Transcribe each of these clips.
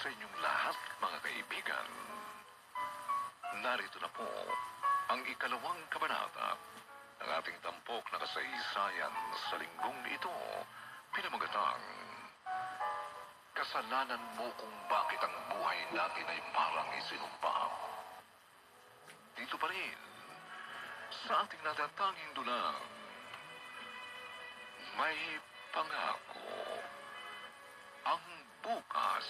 sa inyong lahat, mga kaibigan. Narito na po ang ikalawang kabanata ng ating tampok na kasaysayan sa linggong ito, pinamagatang Kasalanan mo kung bakit ang buhay natin ay parang isinumpa. Dito pa rin, sa ating natatanging dulang, may pangako ang bukas.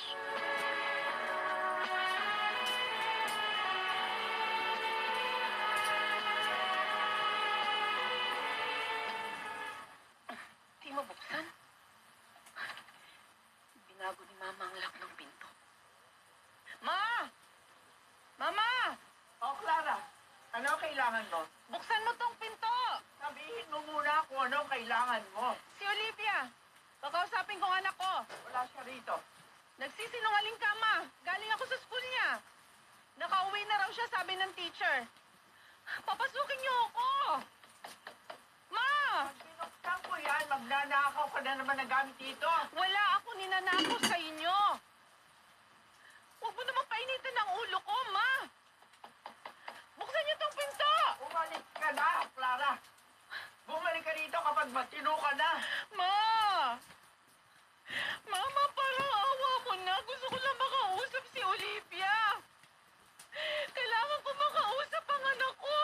Di mo buksan? Binago ni Mama ang lock ng pinto. Ma! Mama! O, Clara, ano kailangan mo? Buksan mo tong pinto! Sabihin mo muna kung ano kailangan mo. Si Olivia! Kakausapin ko ang anak ko. Wala siya rito. Nagsisinungaling ka, Ma. Galing ako sa school niya. Nakauwi na raw siya, sabi ng teacher. Papasukin niyo ako! Ma! Pag binuksan ko yan, magnanakaw ka na naman ng gamit dito. Wala ako ninanakos sa inyo. Huwag mo naman painitin ang ulo ko, Ma. Buksan niyo tong pinto! Bumalik ka na, Clara. Bumalik ka dito kapag matino ka na. Ma! Mama, parang awa mo na. Gusto ko lang makausap si Olivia. Kailangan ko makausap ang anak ko.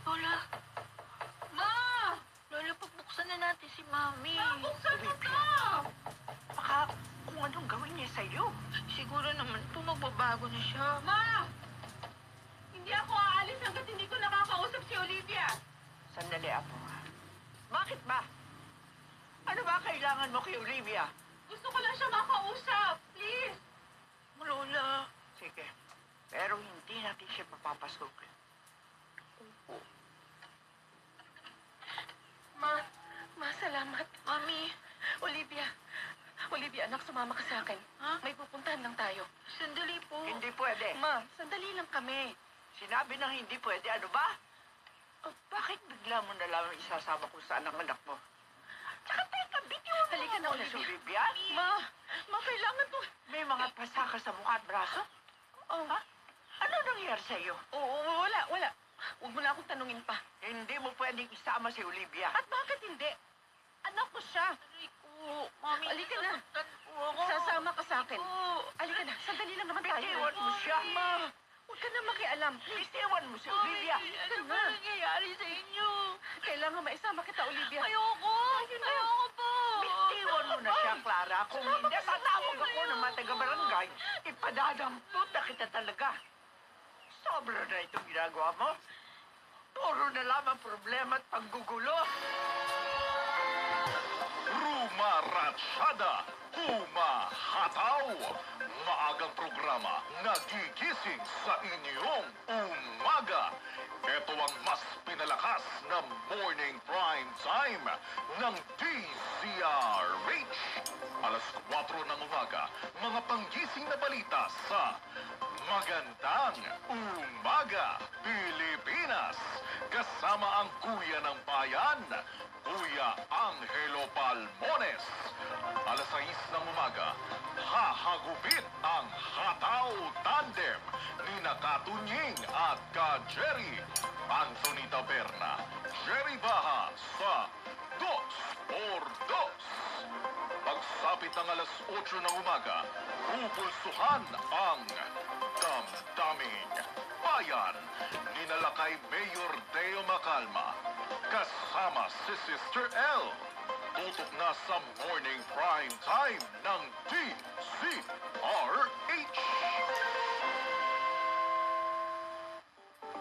Lola, Ma! Lola, pagbuksan na natin si Mami. Buksan mo to! Baka kung anong gawin niya sa'yo. Siguro naman po magbabago na siya. Ma! Hindi ako aalis hanggat hindi ko nakakausap si Olivia. Sandali, Apo. Bakit ba? Ano ba kailangan mo kay Olivia? Gusto ko lang siya makausap. Please. Lola, Sige, pero hindi natin siya papapasok. Ma, salamat. Mami, Olivia, anak, sumama ka sa akin. Ha? May pupuntahan lang tayo. sandali po. Hindi pwede. Ma, sandali lang kami. Sinabi ng hindi pwede, ano ba? Bakit bigla mo na lang isasama kung saan ang anak mo? Tsaka teka, bitiwan mo Halika na, muna si Olivia. Olivia. Ma, kailangan to. May mga pasaka sa mukha at braso? Oh, Ha? Ano nangyari sa'yo? wala. Huwag mo na akong tanungin pa. Hindi mo pwedeng isama si Olivia. At bakit hindi? Anak ko siya. Aray ko, Mami, Halika na. nasasaktan po ako. Sasama ka sa akin. Po. Halika na, sandali lang naman tayo. Bitiwan mo siya. Ma, huwag ka na makialam. Please, Bitiwan mo si Mami, Olivia. ano ba nangyayari sa inyo? kailangan maisama kita, Olivia. Ayoko. na. Ayoko po. Bitiwan mo na siya, Clara. Kung hindi, tatawag ako ng mga taga-barangay. Ipadadampot na kita talaga. Sobra na itong ginagawa mo. Puro na lamang problema at paggugulo. Rumaratsyada, humahataw. Maagang programa, nagigising sa inyong umaga. Ito ang mas pinalakas na morning prime time ng DZRH. Alas 4 ng umaga, mga panggising na balita sa Magandang Umaga, Pilipinas. Kasama ang Kuya ng Bayan, Kuya Angelo Palmones. Alas 6 ng umaga, hahagupit ang Hataw Tandem ni Nakatunying at ka-Jerry. Anthony Taberna, Jerry Baha sa 2x2. Pagsapit ng alas 8 ng umaga, pupulsuhan ang damdaming bayan ni Nalakay Mayor Deo Macalma. Kasama si Sister L. Tutok na sa morning prime time ng DZRH.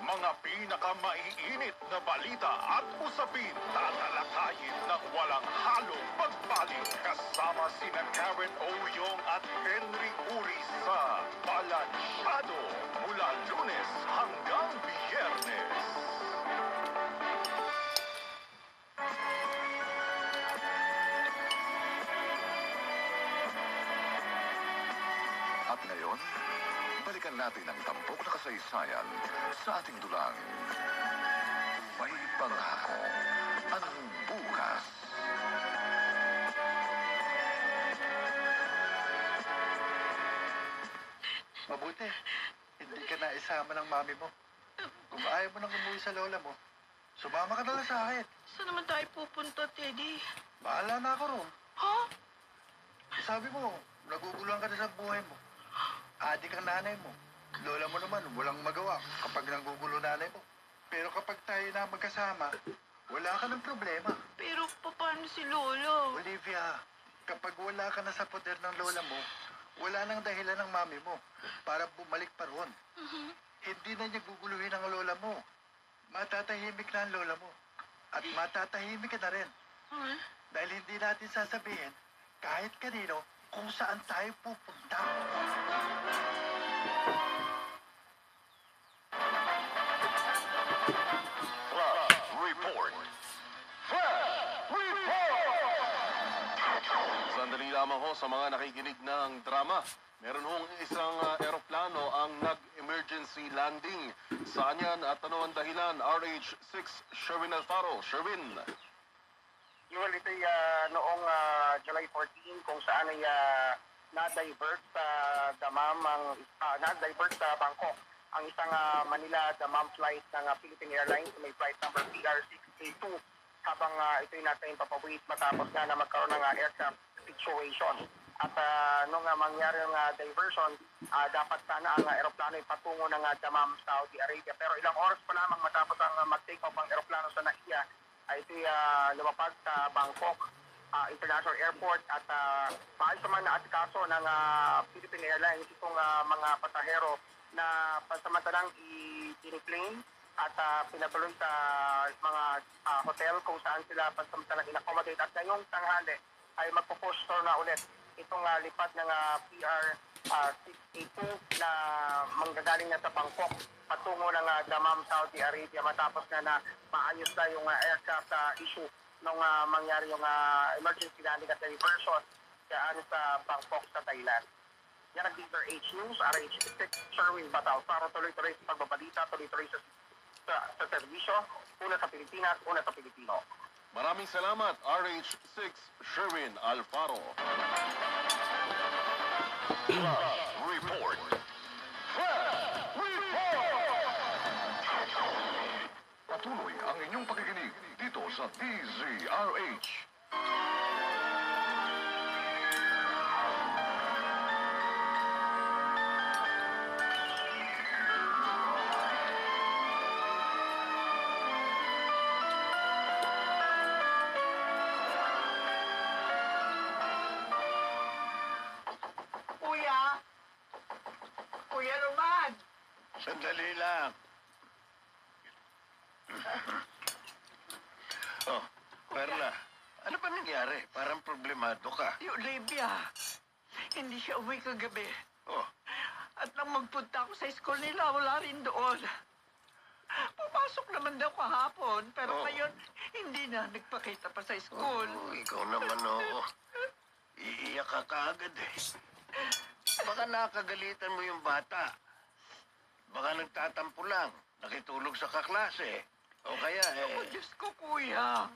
Mga pinakamaiinit na balita at usapin tatalakayin ng walang halong pagbalik kasama sina Karen Oyong at Henry Uri sa Balansyado mula Lunes hanggang Biyernes. Ngayon, balikan natin ang tampok na kasaysayan sa ating dulang. May pangako ang bukas. Mabuti. Hindi ka na isama ng mami mo. Kung ayaw mo nang umuwi sa lola mo, sumama ka na lang sa akin. Saan naman tayo pupunta, Teddy? Bahala na ako ron. Ha? Sabi mo, naguguluhan ka na sa buhay mo. Adik ang nanay mo. Lola mo naman, walang magawa kapag nanggugulo nanay mo. Pero kapag tayo na magkasama, wala ka ng problema. Pero paano si Lolo? Olivia, kapag wala ka na sa poder ng lola mo, wala nang dahilan ng mami mo para bumalik pa ron. Hindi na niya guguluhin ang lola mo. Matatahimik na ang lola mo. At matatahimik ka na rin. Huh? Dahil hindi natin sasabihin kahit kanino kung saan tayo pupunta. Flash Report! Flash Report! Sandali lamang ho sa mga nakikinig ng drama. Meron hong isang eroplano ang nag-emergency landing. Saan yan at ano ang dahilan? RH-6 Sherwin Alfaro. Sherwin. Well, ito'y noong July 14 kung saan ay na-divert sa Damam, na-divert sa Bangkok ang isang Manila Damam flight ng Philippine Airlines, may flight number PR682 habang ito'y nasa impapawid matapos na magkaroon ng aircraft situation. At nung mangyari ang diversion, dapat sana ang aeroplano ay patungo ng Damam, Saudi Arabia. Pero ilang oras pa lamang matapos ang mag-take off ang aeroplano sa NAIA, ay ito'y lumapag sa Bangkok International Airport at paayos naman na atikaso ng Philippine Airlines itong mga pasahero na pansamantalang i-plane at pinatuloy sa mga hotel kung saan sila pansamantalang in-accommodate. At ngayong tanghali ay magpo-posture na ulit itong lipat ng PR682 na manggagaling na sa Bangkok patungo ng Damam, Saudi Arabia matapos na maayos na yung aircraft issue nung mangyari yung emergency landing at diversion dyan sa Bangkok sa Thailand. Yan ang Dr. H News, RH6 Sherwin Batal para tuloy-tuloy sa pagbabalita, tuloy-tuloy sa serbisyo, una sa Pilipinas, una sa Pilipino. Maraming salamat, RH-6 Sherwin Alfaro. Flash Report! Flash Report! Patuloy ang inyong pakikinig dito sa DZRH. Kuya! Kuya Roman! Sandali lang. Oh, Perla, ano ba nangyari? Parang problemado ka. Si Olivia, hindi siya uwi kagabi. Oh, At nang magpunta ako sa school nila, wala rin doon. Pumasok naman daw kahapon, pero Oh. ngayon, hindi na nagpakita pa sa school. ikaw naman oh. Iiyak ka kaagad eh. Baka nakagalitan mo yung bata. Baka nagtatampo lang, nakitulog sa kaklase. O kaya Oh, Diyos ko, kuya.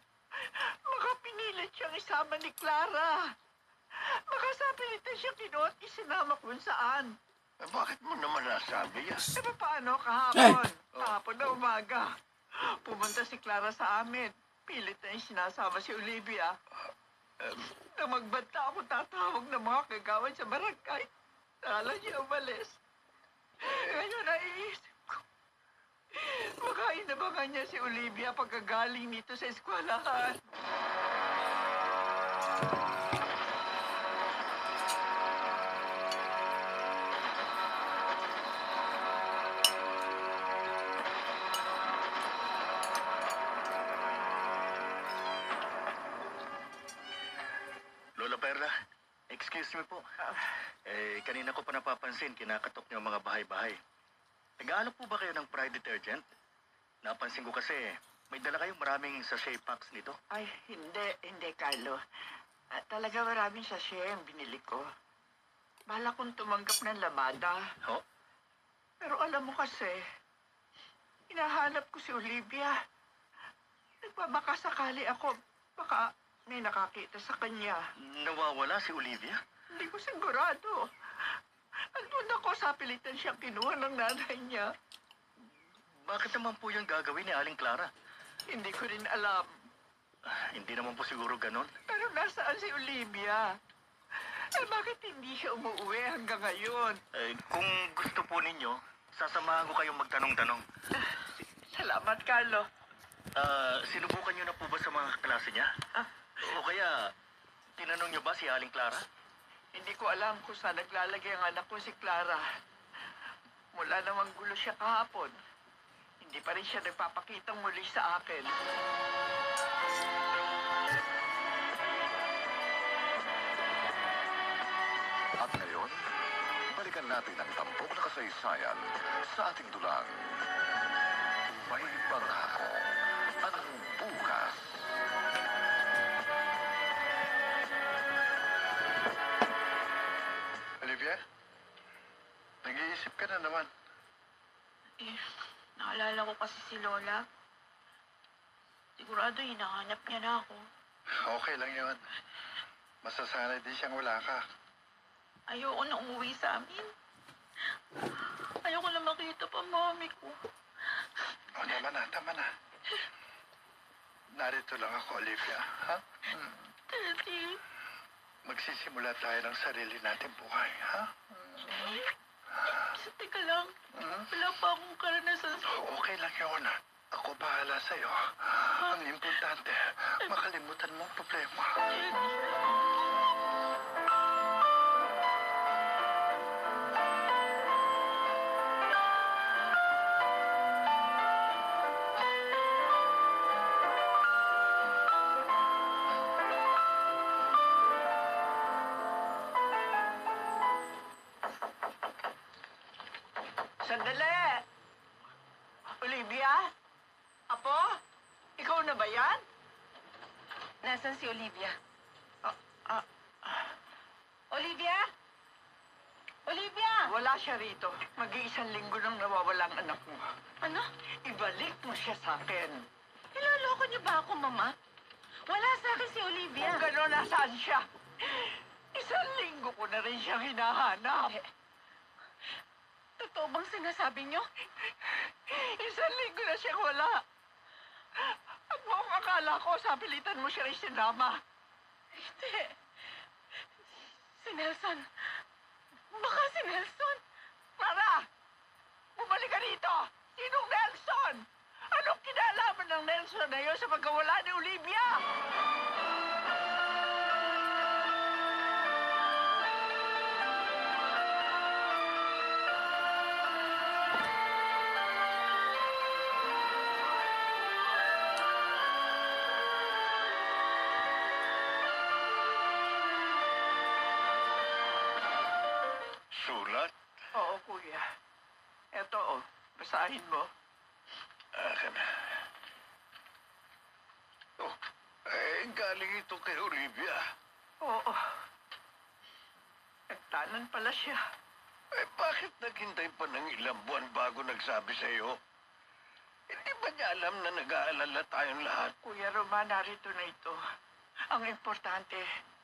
Baka pinilit siyang isama ni Clara. Baka sa pilitan siya kinuha at isinama kung saan. bakit mo naman nasabi yan? E paano kahapon? Kahapon na umaga. Pumunta si Clara sa amin. Pilit na yung sinasama si Olivia. Nang magbanta ako tatawag ng mga kagawad sa barangay. Kala niya umalis. Ngayon naiisip ko. Baka inabangan niya si Olivia pagkagaling nito sa eskwelahan. Lola Perla, excuse me po. Kanina ko pa napapansin, kinakatok niyo ang mga bahay-bahay. Nag-aalok po ba kayo ng Pride detergent? Napansin ko kasi, may dala kayong maraming sachet packs nito. Ay, hindi, Carlo. Talaga maraming sachet ang binili ko. Bala kong tumanggap ng labada. Ho? Pero alam mo kasi, hinahanap ko si Olivia. Nagbabaka sakali ako, baka may nakakita sa kanya. Nawawala si Olivia? Hindi ko sigurado. Andun ako sa pilitan siyang kinuha ng nanay niya. Bakit naman po yung gagawin ni Aling Clara? Hindi ko rin alam. Hindi naman po siguro ganun. Pero nasaan si Olivia? Bakit hindi siya umuwi hanggang ngayon? Kung gusto po ninyo, sasamahan ko kayong magtanong-tanong. Salamat, Carlo. Sinubukan niyo na po ba sa mga klase niya? O kaya, tinanong niyo ba si Aling Clara? Hindi ko alam kung saan naglalagay ang anak ko si Clara. Mula namang gulo siya kahapon. Hindi pa rin siya nagpapakitang muli sa akin. At ngayon, balikan natin ang tampok na kasaysayan sa ating dulang. May pangako ang bukas. Olivia? Nag-iisip ka na naman. Naalala ko kasi si Lola. Sigurado hinahanap niya na ako. Okay lang yun. Masasanay din siyang wala ka. Ayoko na umuwi sa amin. Ayoko na makita pa mami ko. O, tama na, tama na. Narito lang ako, Olivia. Ha? Daddy. Magsisimula tayo ng sarili nating buhay, ha? Teka lang. Wala pa akong karanasan sa... Okay lang yun. Ako bahala sa'yo. Ang importante, makalimutan mo ang problema. Sandali! Olivia? Apo? Ikaw na ba yan? Nasaan si Olivia? Ah, Olivia? Olivia! wala siya rito. Mag-iisang linggo nang nawawala ang anak mo. Ano? Ibalik mo siya sa akin. Niloloko niyo ba ako, Mama? Wala sa akin si Olivia. Kung gano'n, nasaan siya? Isang linggo ko na rin siyang hinahanap. Totoo bang sinasabi niyo? Isang linggo na siyang wala. At buong akala ko, sa pilitan mo siya rin sinama. Hindi. Si Nelson. Baka si Nelson. Clara! Bumalik ka rito! Sinong Nelson? Anong kinalaman ng Nelson na yun sa pagkawala ni Olivia? Sulat? Oo, kuya. Eto, basahin mo. Akin na. Oh, galing ito kay Olivia. Oo. Nagtanan pala siya. Bakit naghintay pa ng ilang buwan bago nagsabi sa iyo? Hindi ba niya alam na nag-aalala tayong lahat? Kuya Roman, narito na ito. Ang importante,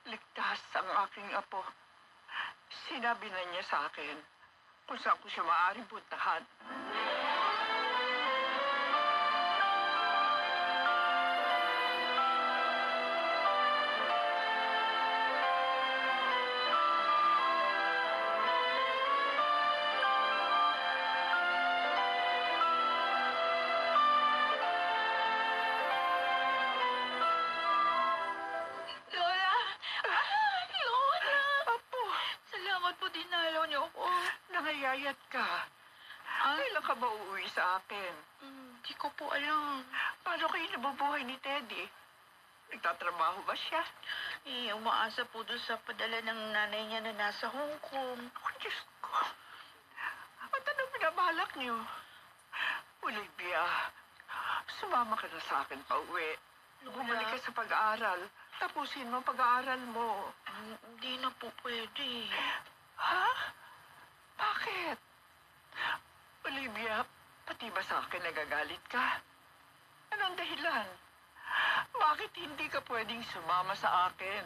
ligtas ang aking apo. Sinabi na niya sa akin kung saan ko siya maaaring puntahan. Lola! Lola! Apo, Salamat po dinalaw niyo ako. nangayayat ka. Kailan ka ba uuwi sa akin? Hindi ko po alam. Paano kayo nabubuhay ni Teddy? Nagtatrabaho ba siya? Umaasa po doon sa padala ng nanay niya na nasa Hong Kong. Oh, Diyos ko. At ano binabalak niyo? Olivia, sumama ka na sa akin pa uwi. Bumalik ka sa pag-aaral. Tapusin mo ang pag-aaral mo. Hindi na po pwede. Ha? sa akin nagagalit ka? Anong dahilan? Bakit hindi ka pwedeng sumama sa akin?